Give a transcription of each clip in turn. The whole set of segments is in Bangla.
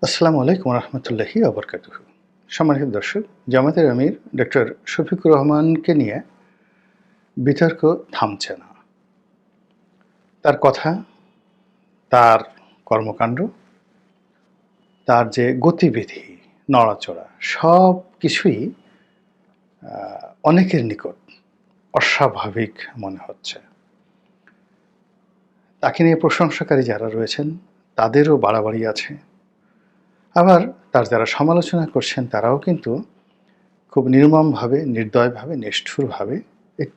আসসালামু আলাইকুম রহমতুল্লাহি আবরকাতুহু। সম্মানিত দর্শক, জামাতের আমির ডক্টর শফিকুর রহমানকে নিয়ে বিতর্ক থামছে না। তার কথা, তার কর্মকাণ্ড, তার যে গতিবিধি, নড়াচড়া সব কিছুই অনেকের নিকট অস্বাভাবিক মনে হচ্ছে। তাকে নিয়ে প্রশংসাকারী যারা রয়েছেন তাদেরও বাড়াবাড়ি আছে। আবার তার যারা সমালোচনা করছেন তারাও কিন্তু খুব নির্মমভাবে, নির্দয়ভাবে, নিষ্ঠুরভাবে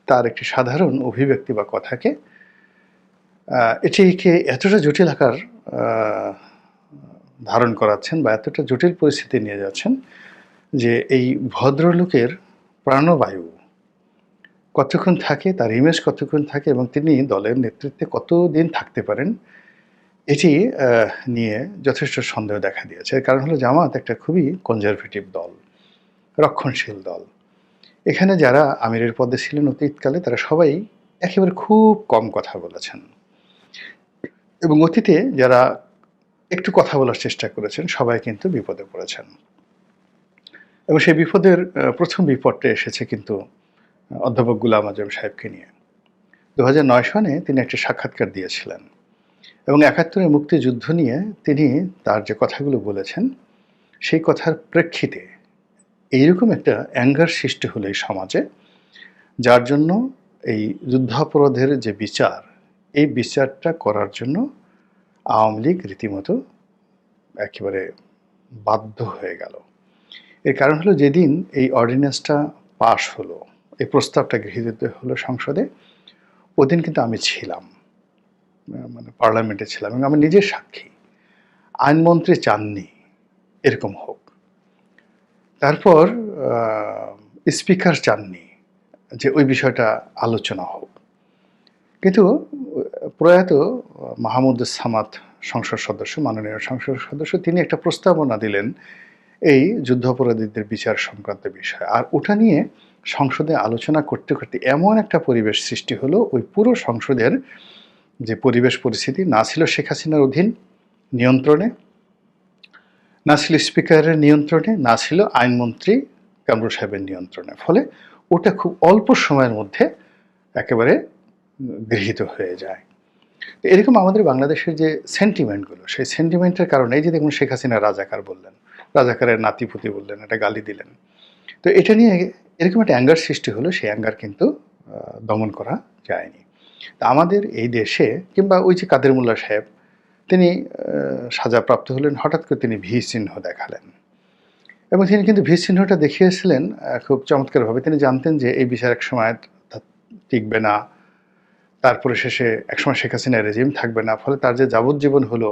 তার একটি সাধারণ অভিব্যক্তি বা কথাকে এটিকে এতটা জটিল আকার ধারণ করাচ্ছেন বা এতটা জটিল পরিস্থিতি নিয়ে যাচ্ছেন যে এই ভদ্রলোকের প্রাণবায়ু কতক্ষণ থাকে, তার ইমেজ কতক্ষণ থাকে এবং তিনি দলের নেতৃত্বে কতদিন থাকতে পারেন, এটি নিয়ে যথেষ্ট সন্দেহ দেখা দিয়েছে। এর কারণ হলো জামাত একটা খুবই কনজারভেটিভ দল, রক্ষণশীল দল। এখানে যারা আমিরের পদে ছিলেন অতীতকালে তারা সবাই একেবারে খুব কম কথা বলেছেন এবং অতীতে যারা একটু কথা বলার চেষ্টা করেছেন সবাই কিন্তু বিপদে পড়েছেন এবং সেই বিপদের প্রথম বিপদটা এসেছে কিন্তু অধ্যাপক গুলাম আজম সাহেবকে নিয়ে। 2009 সনে তিনি একটি সাক্ষাৎকার দিয়েছিলেন এবং 71-এর মুক্তিযুদ্ধ নিয়ে তিনি তার যে কথাগুলো বলেছেন সেই কথার প্রেক্ষিতে এইরকম একটা অ্যাঙ্গার সৃষ্টি হলো এই সমাজে, যার জন্য এই যুদ্ধাপরাধের যে বিচার, এই বিচারটা করার জন্য আওয়ামী লীগ রীতিমতো একেবারে বাধ্য হয়ে গেল। এর কারণ হলো যেদিন এই অর্ডিন্যান্সটা পাশ হলো, এই প্রস্তাবটা গৃহীত হলো সংসদে, ওদিন কিন্তু আমি ছিলাম, মানে পার্লামেন্টে ছিলাম এবং আমি নিজের সাক্ষী। আইনমন্ত্রী চাননি এরকম হোক, তারপর স্পিকার চাননি যে ওই বিষয়টা আলোচনা হোক, কিন্তু প্রয়াত মাহমুদুস সামাদ সংসদ সদস্য, মাননীয় সংসদ সদস্য, তিনি একটা প্রস্তাবনা দিলেন এই যুদ্ধাপরাধীদের বিচার সংক্রান্ত বিষয়। আর ওটা নিয়ে সংসদে আলোচনা করতে করতে এমন একটা পরিবেশ সৃষ্টি হলো, ওই পুরো সংসদের যে পরিবেশ পরিস্থিতি না ছিল শেখ হাসিনার অধীন নিয়ন্ত্রণে, না ছিল স্পিকারের নিয়ন্ত্রণে, না ছিল আইনমন্ত্রী কামরুল সাহেবের নিয়ন্ত্রণে। ফলে ওটা খুব অল্প সময়ের মধ্যে একেবারে গৃহীত হয়ে যায়। এরকম আমাদের বাংলাদেশের যে সেন্টিমেন্টগুলো, সেই সেন্টিমেন্টের কারণে এই যে দেখুন শেখ হাসিনা রাজাকার বললেন, রাজাকারের নাতিপুতি বললেন, একটা গালি দিলেন। তো এটা নিয়ে এরকম একটা অ্যাঙ্গার সৃষ্টি হলো, সেই অ্যাঙ্গার কিন্তু দমন করা যায়নি। তা আমাদের এই দেশে কিংবা ওই যে কাদের মোল্লা সাহেব, তিনি সাজাপ্রাপ্ত হলেন, হঠাৎ করে তিনি ভি চিহ্ন দেখালেন এবং তিনি কিন্তু ভি চিহ্নটা দেখিয়েছিলেন খুব চমৎকারভাবে। তিনি জানতেন যে এই বিচার এক সময় টিকবে না, তারপরে শেষে একসময় শেখ হাসিনার রেজিম থাকবে না, ফলে তার যে যাবজ্জীবন হলো,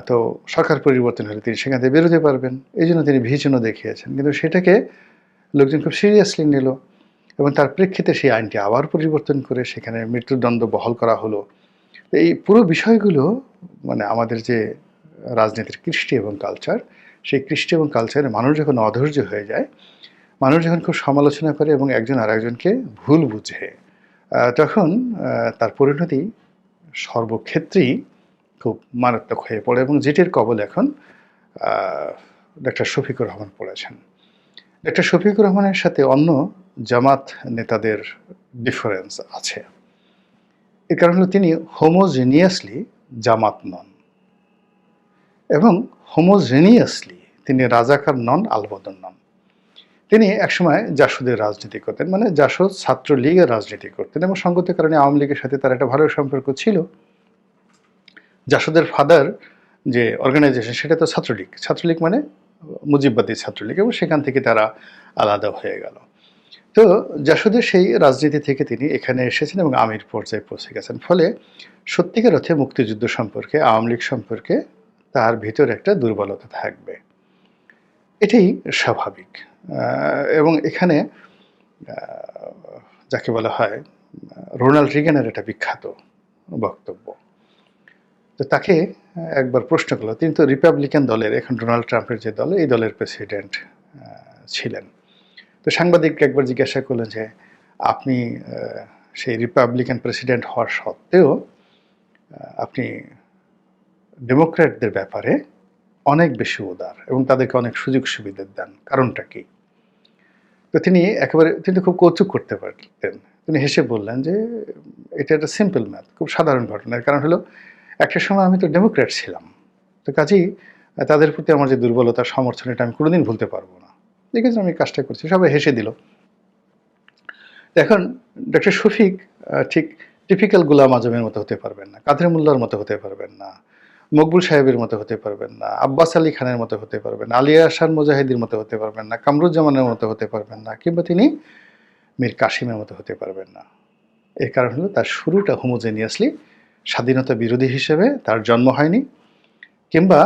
তো সরকার পরিবর্তন হলে তিনি সেখান থেকে বেরোতে পারবেন, এই জন্য তিনি ভি চিহ্ন দেখিয়েছেন। কিন্তু সেটাকে লোকজন খুব সিরিয়াসলি নিল এবং তার প্রেক্ষিতে সেই আইনটি আবার পরিবর্তন করে সেখানে মৃত্যুদণ্ড বহাল করা হলো। এই পুরো বিষয়গুলো মানে আমাদের যে রাজনীতির কৃষ্টি এবং কালচার, সেই কৃষ্টি এবং কালচারে মানুষ যখন অধৈর্য হয়ে যায়, মানুষ যখন খুব সমালোচনা করে এবং একজন আরেকজনকে ভুল বুঝে, তখন তার পরিণতি সর্বক্ষেত্রেই খুব মারাত্মক হয়ে পড়ে এবং যেটির কবল এখন ডক্টর শফিকুর রহমান পড়েছেন। ডক্টর শফিকুর রহমানের সাথে অন্য জামাত নেতাদের ডিফারেন্স আছে। এর কারণ হলো তিনি হোমোজেনিয়াসলি জামাত নন এবং হোমোজেনিয়াসলি তিনি রাজাকার নন, আলবদর নন। তিনি একসময় জাসদের রাজনীতি করতেন, মানে জাসদ ছাত্রলীগের রাজনীতি করতেন এবং সঙ্গত কারণে আওয়ামী লীগের সাথে তার একটা ভালো সম্পর্ক ছিল। জাসদের ফাদার যে অর্গানাইজেশন সেটা তো ছাত্রলীগ, ছাত্রলীগ মানে মুজিববাদী ছাত্রলীগ, এবং সেখান থেকে তারা আলাদা হয়ে গেল। তো জাসদের সেই রাজনীতি থেকে তিনি এখানে এসেছেন এবং আমির পর্যায়ে পৌঁছে গেছেন। ফলে সত্যিকার অর্থে মুক্তিযুদ্ধ সম্পর্কে, আওয়ামী লীগ সম্পর্কে তার ভিতরে একটা দুর্বলতা থাকবে, এটাই স্বাভাবিক। এবং এখানে যাকে বলা হয় রোনাল্ড রিগানের একটা বিখ্যাত বক্তব্য, তো তাকে একবার প্রশ্ন করলো, তিনি তো রিপাবলিকান দলের, এখন ডোনাল্ড ট্রাম্পের যে দল, এই দলের প্রেসিডেন্ট ছিলেন। তো সাংবাদিককে একবার জিজ্ঞাসা করলেন যে আপনি সেই রিপাবলিকান প্রেসিডেন্ট হওয়ার সত্ত্বেও আপনি ডেমোক্র্যাটদের ব্যাপারে অনেক বেশি উদার এবং তাদেরকে অনেক সুযোগ সুবিধা দেন। কারণটা কি? তো তিনি খুব কৌতুক করতে পারতেন। তিনি হেসে বললেন যে, "এটা একটা সিম্পল ম্যাথ, খুব সাধারণ ঘটনা। এর কারণ হলো একটা সময় আমি তো ডেমোক্র্যাট ছিলাম। তো কাজেই তাদের প্রতি আমার যে দুর্বলতা, সমর্থন এটা আমি কোনোদিন ভুলতে পারব না। এক্ষেত্রে আমি কাজটা করছি।" সবাই হেসে দিল। এখন ডক্টর শফিক ঠিক টিপিক্যাল গোলাম আজমের মতো হতে পারবেন না, কাদের মোল্লার মতো হতে পারবেন না, মকবুল সাহেবের মতো হতে পারবেন না, আব্বাস আলী খানের মতো হতে পারবেন না, আলিয়া আহসান মুজাহিদের মতো হতে পারবেন না, কামরুজ্জামানের মতো হতে পারবেন না, কিংবা তিনি মীর কাসিমের মতো হতে পারবেন না। এর কারণ হলো তার শুরুটা হোমোজেনিয়াসলি স্বাধীনতা বিরোধী হিসেবে তার জন্ম হয়নি, কিংবা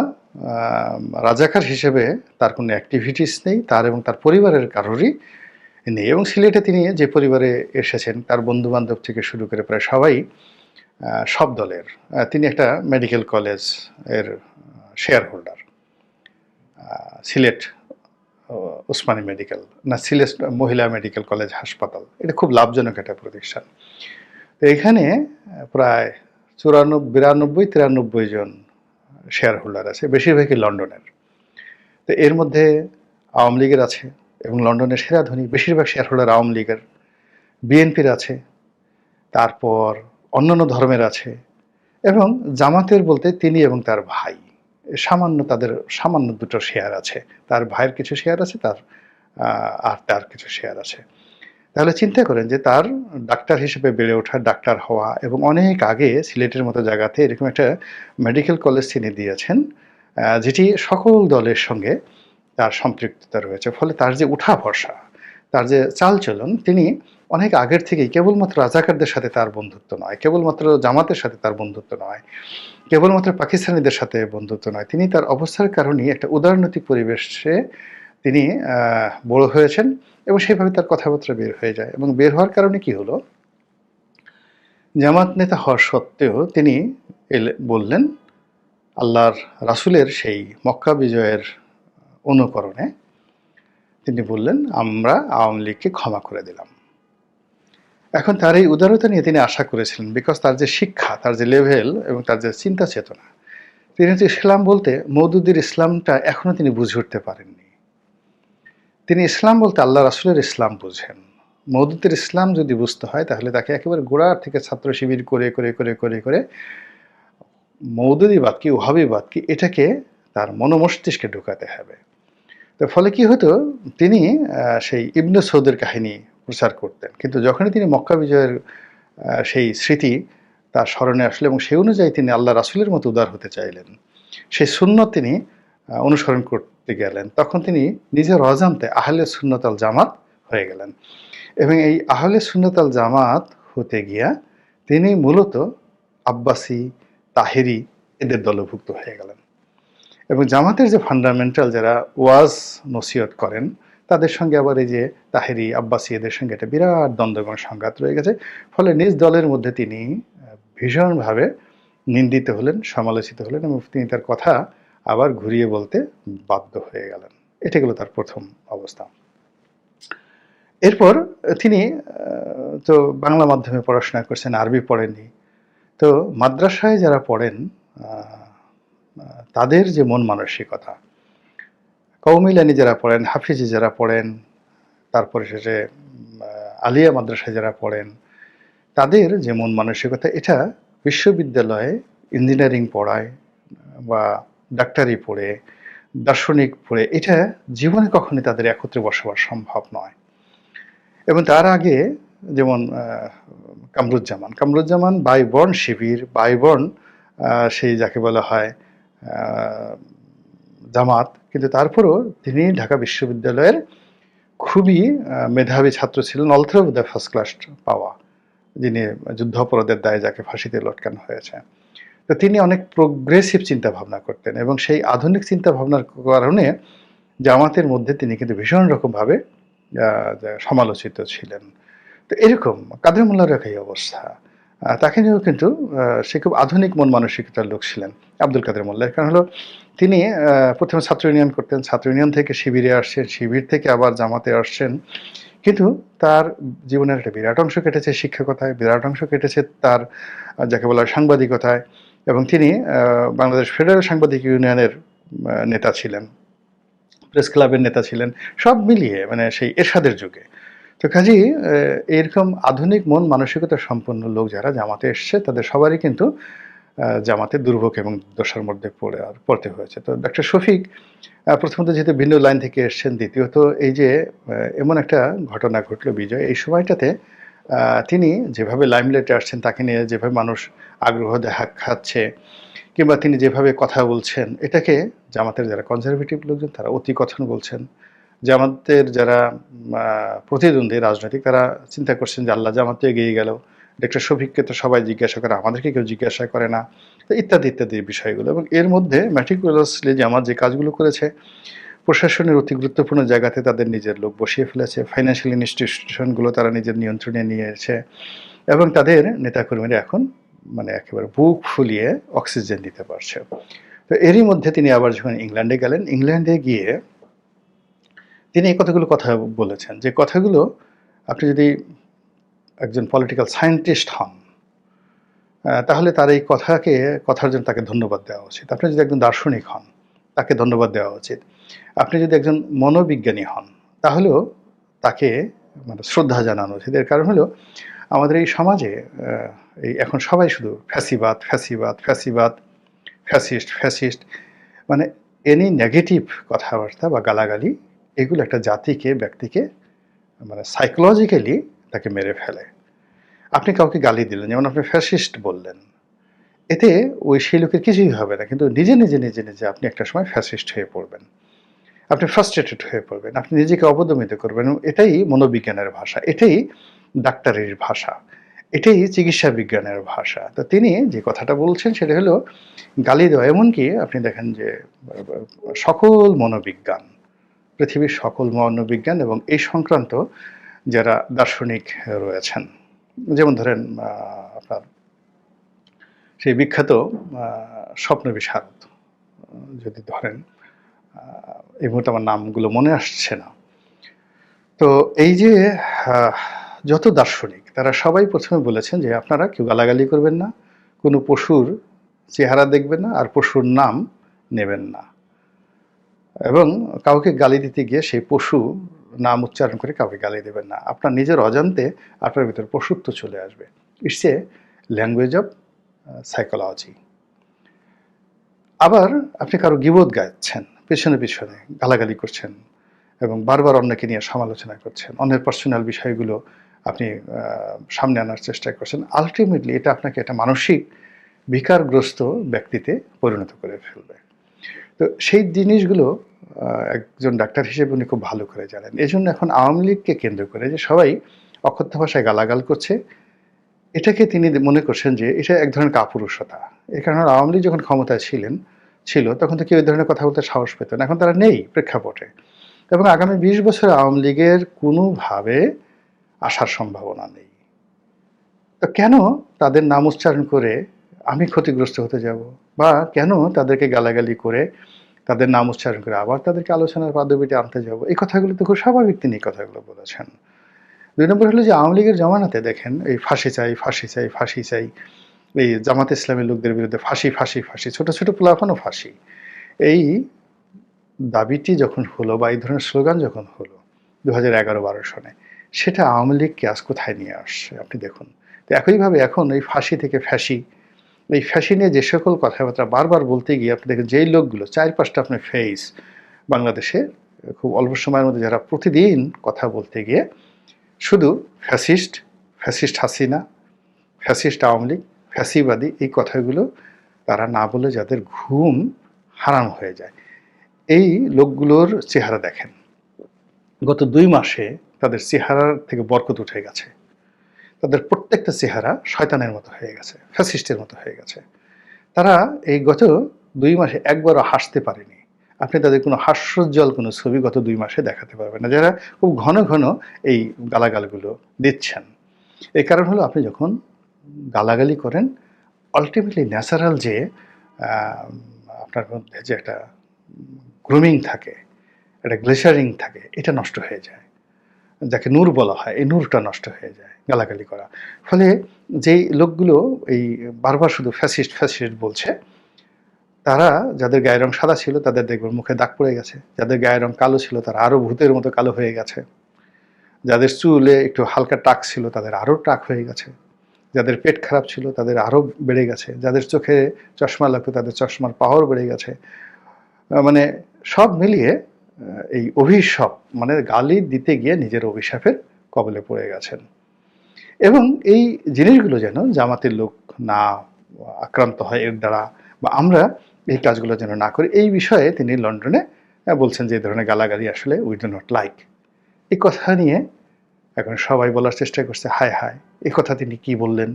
রাজাকার হিসেবে তার কোনো অ্যাক্টিভিটিস নেই, তার এবং তার পরিবারের কারোরই নেই। এবং সিলেটে তিনি যে পরিবারে এসেছেন তার বন্ধুবান্ধব থেকে শুরু করে প্রায় সবাই সব দলের। তিনি একটা মেডিকেল কলেজ এর share holder. Sylhet Osmani medical না, সিলেট মহিলা মেডিকেল কলেজ হাসপাতাল, এটা খুব লাভজনক একটা প্রতিষ্ঠান। তো এখানে প্রায় 92, 93 জন শেয়ার হোল্ডার আছে, বেশিরভাগই লন্ডনের। তো এর মধ্যে আওয়ামী লীগের আছে এবং লন্ডনের সেরা ধনী বেশিরভাগ শেয়ার হোল্ডার আওয়ামী লীগের, বিএনপির আছে, তারপর অন্যান্য ধর্মের আছে, এবং জামাতের বলতে তিনি এবং তার ভাই তাদের সামান্য দুটো শেয়ার আছে। তার ভাইয়ের কিছু শেয়ার আছে, আর তার কিছু শেয়ার আছে। তাহলে চিন্তা করেন যে তার ডাক্তার হিসেবে বেড়ে ওঠা, ডাক্তার হওয়া, এবং অনেক আগে সিলেটের মতো জায়গাতে এরকম একটা মেডিকেল কলেজ তিনি দিয়েছেন, যেটি সকল দলের সঙ্গে তার সম্পৃক্ততা রয়েছে। ফলে তার যে উঠা ভরসা, তার যে চালচলন, তিনি অনেক আগের থেকেই কেবলমাত্র রাজাকারদের সাথে তার বন্ধুত্ব নয়, কেবলমাত্র জামাতের সাথে তার বন্ধুত্ব নয়, কেবলমাত্র পাকিস্তানিদের সাথে বন্ধুত্ব নয়, তিনি তার অবস্থার কারণেই একটা উদারনৈতিক পরিবেশে তিনি বড় হয়েছেন, এবং সেইভাবে তার কথাবার্তা বের হয়ে যায়। এবং বের হওয়ার কারণে কি হলো, জামাত নেতা হওয়ার সত্ত্বেও তিনি বললেন আল্লাহর রাসূলের সেই মক্কা বিজয়ের অনুকরণে তিনি বললেন, আমরা আওয়ামী লীগকে ক্ষমা করে দিলাম। এখন তার এই উদারতা নিয়ে তিনি আশা করেছিলেন, বিকজ তার যে শিক্ষা, তার যে লেভেল এবং তার যে চিন্তা চেতনা, তিনি তো ইসলাম বলতে মওদুদির ইসলামটা এখনো তিনি বুঝে উঠতে পারেননি। তিনি ইসলাম বলতে আল্লাহ রাসূলের ইসলাম বুঝেন। মওদুদের ইসলাম যদি বুঝতে হয় তাহলে তাকে একেবারে গোড়ার থেকে ছাত্র শিবির করে করে করে করে করে মওদুদিবাদ কি, ওহাবিবাদ কি, এটাকে তার মনোমস্তিষ্কে ঢুকাতে হবে। তো ফলে কি হতো, তিনি সেই ইবনে সৌদের কাহিনী প্রচার করতেন, কিন্তু যখনই তিনি মক্কা বিজয়ের সেই স্মৃতি তার স্মরণে আসলো এবং সেই অনুযায়ী তিনি আল্লাহ রাসূলের মতো উদার হতে চাইলেন, সেই সুন্নত তিনি অনুসরণ করতে গেলেন, তখন তিনি নিজের অজান্তে আহলে সুন্নাত আল জামাত হয়ে গেলেন। এবং এই আহলে সুন্নাত আল জামাত হতে গিয়া তিনি মূলত আব্বাসি, তাহেরি এদের দলভুক্ত হয়ে গেলেন। এবং জামাতের যে ফান্ডামেন্টাল যারা ওয়াজ নসিহত করেন, তাদের সঙ্গে আবার এই যে তাহেরি, আব্বাসি এদের সঙ্গে একটা বিরাট দ্বন্দ্ব এবং সংঘাত রয়ে গেছে। ফলে নিজ দলের মধ্যে তিনি ভীষণভাবে নিন্দিত হলেন, সমালোচিত হলেন, এবং তিনি তার কথা আবার ঘুরিয়ে বলতে বাধ্য হয়ে গেলেন। এটা গেল তার প্রথম অবস্থা। এরপর তিনি তো বাংলা মাধ্যমে পড়াশোনা করছেন, আরবি পড়েননি। তো মাদ্রাসায় যারা পড়েন তাদের যে মন মানসিকতা, কওমিলানি যারা পড়েন, হাফিজি যারা পড়েন, তারপরে শেষে আলিয়া মাদ্রাসায় যারা পড়েন, তাদের যে মন মানসিকতা, এটা বিশ্ববিদ্যালয়ে ইঞ্জিনিয়ারিং পড়ায় বা ডাক্তারি পড়ে, দার্শনিক পড়ে, এটা জীবনে কখনোই তাদের একত্রে বসবাস সম্ভব নয়। এবং তার আগে যেমন Kamruzzaman by born Shibir, by born সেই যাকে বলা হয় জামাত, কিন্তু তারপরও তিনি ঢাকা বিশ্ববিদ্যালয়ের খুবই মেধাবী ছাত্র ছিলেন, অলথ্রো বোধহয় ফার্স্ট ক্লাস পাওয়া, যিনি যুদ্ধাপরাধের দায়ে যাকে ফাঁসিতে লটকানো হয়েছে। তো তিনি অনেক প্রোগ্রেসিভ চিন্তা ভাবনা করতেন, এবং সেই আধুনিক চিন্তা ভাবনার কারণে জামাতের মধ্যে তিনি কিন্তু ভীষণ রকমভাবে সমালোচিত ছিলেন। তো এরকম কাদের মোল্লার এই অবস্থা, তাকে নিয়েও কিন্তু সে খুব আধুনিক মন মানসিকতার লোক ছিলেন আব্দুল কাদের মোল্লার। কারণ হলো তিনি প্রথমে ছাত্র ইউনিয়ন করতেন, ছাত্র ইউনিয়ন থেকে শিবিরে আসছেন, শিবির থেকে আবার জামাতে আসছেন, কিন্তু তার জীবনের একটা বিরাট অংশ কেটেছে শিক্ষকতায়, বিরাট অংশ কেটেছে তার যাকে বলা হয় সাংবাদিকতায়, এবং তিনি বাংলাদেশ ফেডারেল সাংবাদিক ইউনিয়নের নেতা ছিলেন, প্রেস ক্লাবের নেতা ছিলেন, সব মিলিয়ে মানে সেই এরশাদের যুগে। তো কাজেই এরকম আধুনিক মন মানসিকতা সম্পন্ন লোক যারা জামাতে এসছে তাদের সবারই কিন্তু জামাতের দুর্ভোগ এবং দশার মধ্যে পড়তে হয়েছে। তো ডক্টর শফিক প্রথমত যেহেতু ভিন্ন লাইন থেকে এসছেন, দ্বিতীয়ত এই যে এমন একটা ঘটনা ঘটল বিজয়, এই সময়টাতে তিনি যেভাবে লাইমলাইটে আসছেন, তাকে নিয়ে যেভাবে মানুষ আগ্রহ দেখাচ্ছে কিংবা তিনি যেভাবে কথা বলছেন, এটাকে জামাতের যারা কনজারভেটিভ লোকজন তারা অতিকথন বলছেন। জামাতের যারা প্রতিদ্বন্দ্বী রাজনৈতিক তারা চিন্তা করছেন যে আল্লাহ জামাত তো এগিয়ে গেল, ডক্টর শফিককে তো সবাই জিজ্ঞাসা করে, আমাদেরকে কেউ জিজ্ঞাসা করে না, তো ইত্যাদি ইত্যাদি বিষয়গুলো। এবং এর মধ্যে ম্যাটিকুলাসলি জামাত যে কাজগুলো করেছে, প্রশাসনের অতি গুরুত্বপূর্ণ জায়গাতে তাদের নিজের লোক বসিয়ে ফেলেছে, ফাইন্যান্সিয়াল ইনস্টিটিউশনগুলো তারা নিজের নিয়ন্ত্রণে নিয়েছে এবং তাদের নেতাকর্মীরা এখন মানে একেবারে বুক ফুলিয়ে অক্সিজেন দিতে পারছে। তো এরই মধ্যে তিনি আবার যখন ইংল্যান্ডে গেলেন, ইংল্যান্ডে গিয়ে তিনি এই কতগুলো কথা বলেছেন, যে কথাগুলো আপনি যদি একজন পলিটিক্যাল সায়েন্টিস্ট হন তাহলে তার এই কথার জন্য তাকে ধন্যবাদ দেওয়া উচিত। আপনি যদি একজন দার্শনিক হন তাকে ধন্যবাদ দেওয়া উচিত। আপনি যদি একজন মনোবিজ্ঞানী হন তাহলেও তাকে মানে শ্রদ্ধা জানানো উচিত। এর কারণ হলো আমাদের এই সমাজে এই এখন সবাই শুধু ফ্যাসিবাদ ফ্যাসিবাদ ফ্যাসিবাদ, ফ্যাসিস্ট ফ্যাসিস্ট, মানে এনি নেগেটিভ কথাবার্তা বা গালাগালি, এগুলো একটা জাতিকে ব্যক্তিকে মানে সাইকোলজিক্যালি তাকে মেরে ফেলে। আপনি কাউকে গালি দিলেন, যেমন আপনি ফ্যাসিস্ট বললেন, এতে ওই সেই লোকের কিছুই হবে না, কিন্তু নিজে নিজে নিজে নিজে আপনি একটা সময় ফ্যাসিস্ট হয়ে পড়বেন, আপনি ফ্রাস্ট্রেটেড হয়ে পড়বেন, আপনি নিজেকে অবদমিত করবেন। এটাই মনোবিজ্ঞানের ভাষা, এটাই ডাক্তারের ভাষা, এটাই চিকিৎসা বিজ্ঞানের ভাষা। তো তিনি যে কথাটা বলছেন সেটা হলো গালি দেওয়া। এমনকি আপনি দেখেন যে সকল মনোবিজ্ঞান, পৃথিবীর সকল মনোবিজ্ঞান এবং এই সংক্রান্ত যারা দার্শনিক রয়েছেন, যেমন ধরেন আপনার সেই বিখ্যাত স্বপ্ন বিশারদ যদি ধরেন, এই মুহূর্তে আমার নামগুলো মনে আসছে না। তো এই যে যত দার্শনিক তারা সবাই প্রথমে বলেছেন যে আপনারা কেউ গালাগালি করবেন না, কোনো পশুর চেহারা দেখবেন না, আর পশুর নাম নেবেন না, এবং কাউকে গালি দিতে গিয়ে সেই পশু নাম উচ্চারণ করে কাউকে গালি দেবেন না। আপনার নিজের অজান্তে আপনার ভিতর পশুত্ব চলে আসবে। It's a language of psychology. আবার আপনি কারো গীবত গাচ্ছেন, পেছনে পেছনে গালাগালি করছেন এবং বারবার অন্যকে নিয়ে সমালোচনা করছেন, অন্যের পার্সোনাল বিষয়গুলো আপনি সামনে আনার চেষ্টা করছেন, আলটিমেটলি এটা আপনাকে একটা মানসিক বিকারগ্রস্ত ব্যক্তিতে পরিণত করে ফেলবে। তো সেই জিনিসগুলো একজন ডাক্তার হিসেবে উনি খুব ভালো করে জানেন। এই জন্য এখন আওয়ামী লীগকে কেন্দ্র করে যে সবাই অকথ্য ভাষায় গালাগাল করছে, এটাকে তিনি মনে করছেন যে এটা এক ধরনের কাপুরুষতা। এই কারণে আওয়ামী লীগ যখন ক্ষমতায় ছিল তখন তো কেউ এই ধরনের কথা বলতে সাহস পেত না, এখন তারা নেই প্রেক্ষাপটে। এবং আগামী ২০ বছর আওয়ামী লীগের কোনোভাবে আসার সম্ভাবনা নেই। তো কেন তাদের নাম উচ্চারণ করে আমি ক্ষতিগ্রস্ত হতে যাব, বা কেন তাদেরকে গালাগালি করে তাদের নাম উচ্চারণ করে আবার তাদেরকে আলোচনার পদ্ধতিতে আনতে যাব? এই কথাগুলো তো খুব স্বাভাবিক তিনি এই কথাগুলো বলেছেন। ২ নম্বর হলো যে আওয়ামী লীগের জমানাতে দেখেন এই ফাঁসি চাই ফাঁসি চাই ফাঁসি চাই, এই জামাতে ইসলামী লোকদের বিরুদ্ধে ফাঁসি ফাঁসি ফাঁসি, ছোট ছোট পোলাপানও ফাঁসি, এই দাবিটি যখন হলো বা এই ধরনের স্লোগান যখন হলো ২০১১-১২ সনে, সেটা আওয়ামী লীগকে আজ কোথায় নিয়ে আসছে আপনি দেখুন। তো একইভাবে এখন এই ফাঁসি থেকে ফ্যাসি, এই ফ্যাসি নিয়ে যে সকল কথাবার্তা বারবার বলতে গিয়ে আপনি দেখেন যেই লোকগুলো ৪-৫টা আপনার ফেস বাংলাদেশে খুব অল্প সময়ের মধ্যে যারা প্রতিদিন কথা বলতে গিয়ে শুধু fascist, fascist Hasina, fascist Awami League, ফ্যাসিবাদী, এই কথাগুলো তারা না বলে যাদের ঘুম হারাম হয়ে যায়, এই লোকগুলোর চেহারা দেখেন। গত ২ মাসে তাদের চেহারার থেকে বরকত উঠে গেছে। তাদের প্রত্যেকটা চেহারা শয়তানের মতো হয়ে গেছে, ফ্যাসিস্টের মতো হয়ে গেছে। তারা এই গত ২ মাসে একবারও হাসতে পারেনি। আপনি তাদের কোনো হাস্যোজ্জ্বল কোনো ছবি গত ২ মাসে দেখাতে পারবেন না, যারা খুব ঘন ঘন এই গালাগালগুলো দিচ্ছেন। এই কারণ হলো আপনি যখন গালাগালি করেন, আলটিমেটলি ন্যাচারাল যে আপনার মধ্যে যে একটা গ্রুমিং থাকে, একটা গ্লেশারিং থাকে, এটা নষ্ট হয়ে যায়। যাকে নূর বলা হয়, এই নূরটা নষ্ট হয়ে যায় গালাগালি করা। ফলে যেই লোকগুলো এই বারবার শুধু ফ্যাসিস্ট ফ্যাসিস্ট বলছে, তারা যাদের গায়ের রং সাদা ছিল তাদের দেখবেন মুখে দাগ পড়ে গেছে, যাদের গায়ের রং কালো ছিল তারা আরও ভূতের মতো কালো হয়ে গেছে, যাদের চুলে একটু হালকা টাক ছিল তাদের আরও টাক হয়ে গেছে, যাদের পেট খারাপ ছিল তাদের আরও বেড়ে গেছে, যাদের চোখে চশমা লাগতো তাদের চশমার পাওয়ার বেড়ে গেছে। মানে সব মিলিয়ে এই অভিশাপ, মানে গালি দিতে গিয়ে নিজের অভিশাপের কবলে পড়ে গেছেন। এবং এই জিনিসগুলো যেন জামাতের লোক না আক্রান্ত হয় এর দ্বারা, বা আমরা এই কাজগুলো যেন না করি, এই বিষয়ে তিনি লন্ডনে বলছেন যে এই ধরনের গালাগালি আসলে উই ডু নট লাইক। এই কথা নিয়ে এখন সবাই বলার চেষ্টা করছে, হায় হায় এই কথা তিনি কি বললেন,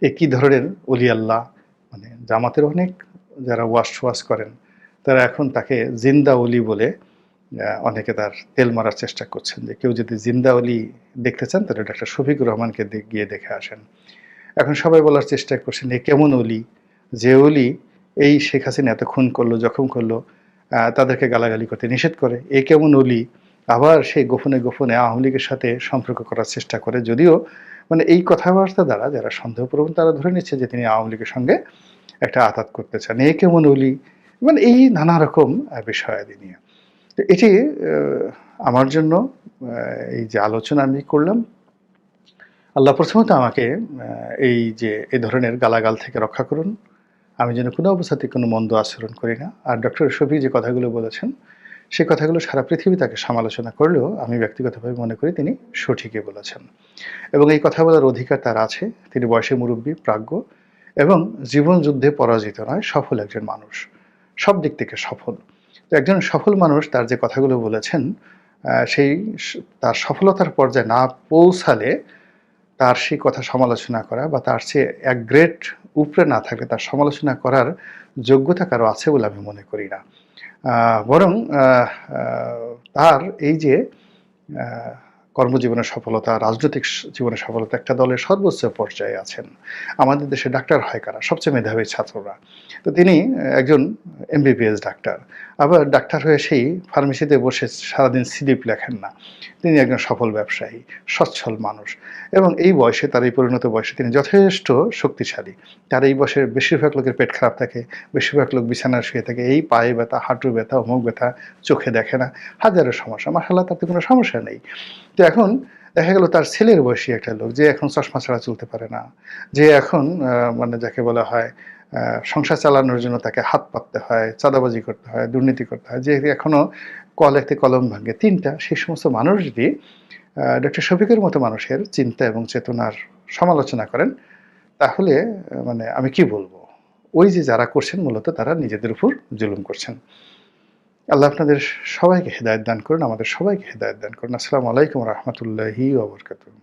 এ কী ধরনের অলি আল্লাহ। মানে জামাতের অনেক যারা ওয়াজ করেন তারা এখন তাকে জিন্দা অলি বলে অনেকে তার তেল মারার চেষ্টা করছেন, যে কেউ যদি জিন্দা অলি দেখতে চান তাহলে ডাক্তার শফিকুর রহমানকে গিয়ে দেখে আসেন। এখন সবাই বলার চেষ্টা করছেন এ কেমন অলি, যে অলি এই শেখ হাসিনা এত খুন করলো, জখম করলো, তাদেরকে গালাগালি করতে নিষেধ করে, এ কেমন অলি আবার সেই গোপনে গোপনে আওয়ামী লীগের সাথে সম্পর্ক করার চেষ্টা করে। যদিও মানে এই কথাবার্তা দ্বারা যারা সন্দেহপ্রবণ তারা ধরে নিচ্ছে যে তিনি আওয়ামী লীগের সঙ্গে একটা আঘাত করতে চান, এ কেমন অলি, মানে এই নানা রকম বিষয়াদি নিয়ে। তো এটি আমার জন্য এই যে আলোচনা আমি করলাম, আল্লাহ প্রথমত আমাকে এই যে এই ধরনের গালাগাল থেকে রক্ষা করুন, আমি যেন কোনো অবস্থাতে কোনো মন্দ আচরণ করি না। আর ডক্টর শফি যে কথাগুলো বলেছেন সেই কথাগুলো সারা পৃথিবী তাকে সমালোচনা করলেও আমি ব্যক্তিগতভাবে মনে করি তিনি সঠিকই বলেছেন, এবং এই কথা বলার অধিকার তার আছে। তিনি বয়সে মুরব্বী, প্রাজ্ঞ এবং জীবন যুদ্ধে পরাজিত নয়, সফল একজন মানুষ, সব দিক থেকে সফল। তো একজন সফল মানুষ তার যে কথাগুলো বলেছেন সেই তার সফলতার পর্যায়ে না পৌঁছালে তার সেই কথা সমালোচনা করা, বা তার চেয়ে এক গ্রেড উপরে না থাকলে তার সমালোচনা করার যোগ্যতা কারো আছে বলে আমি মনে করি না। বরং তার এই যে কর্মজীবনের সফলতা, রাজনৈতিক জীবনের সফলতা, একটা দলের সর্বোচ্চ পর্যায়ে আছেন। আমাদের দেশে ডাক্তার হয় কারা? সবচেয়ে মেধাবী ছাত্ররা। তো তিনি একজন এমবিবিএস ডাক্তার, আবার ডাক্তার হয়ে সেই ফার্মেসিতে বসে সারাদিন স্লিপ লেখেন না। তিনি একজন সফল ব্যবসায়ী, সচ্ছল মানুষ, এবং এই বয়সে, তার এই পরিণত বয়সে তিনি যথেষ্ট শক্তিশালী। তার এই বয়সে বেশিরভাগ লোকের পেট খারাপ থাকে, বেশিরভাগ লোক বিছানায় শুয়ে থাকে, এই পায়ে ব্যথা, হাঁটু ব্যথা, অমুক ব্যথা, চোখে দেখে না, হাজারো সমস্যা। মাশাআল্লাহ তাতে কোনো সমস্যা নেই। তো এখন দেখা গেল তার ছেলের বয়সী একটা লোক যে এখন চশমা ছাড়া চলতে পারে না, যে এখন মানে যাকে বলা হয় সংসার চালানোর জন্য তাকে হাত পাততে হয়, চাঁদাবাজি করতে হয়, দুর্নীতি করতে হয়, যে এখনও কলেতে কলম ভাঙে তিনটা, সেই সমস্ত মানুষ যদি ডক্টর শফিকের মতো মানুষের চিন্তা এবং চেতনার সমালোচনা করেন, তাহলে মানে আমি কি বলবো, ওই যে যারা করছেন মূলত তারা নিজেদের উপর জুলুম করছেন। আল্লাহ আপনাদের সবাইকে হেদায়েত দান করুন, আমাদের সবাইকে হেদায়েত দান করুন। আসসালামু আলাইকুম ওয়া রাহমাতুল্লাহি ওয়া বারাকাতুহু।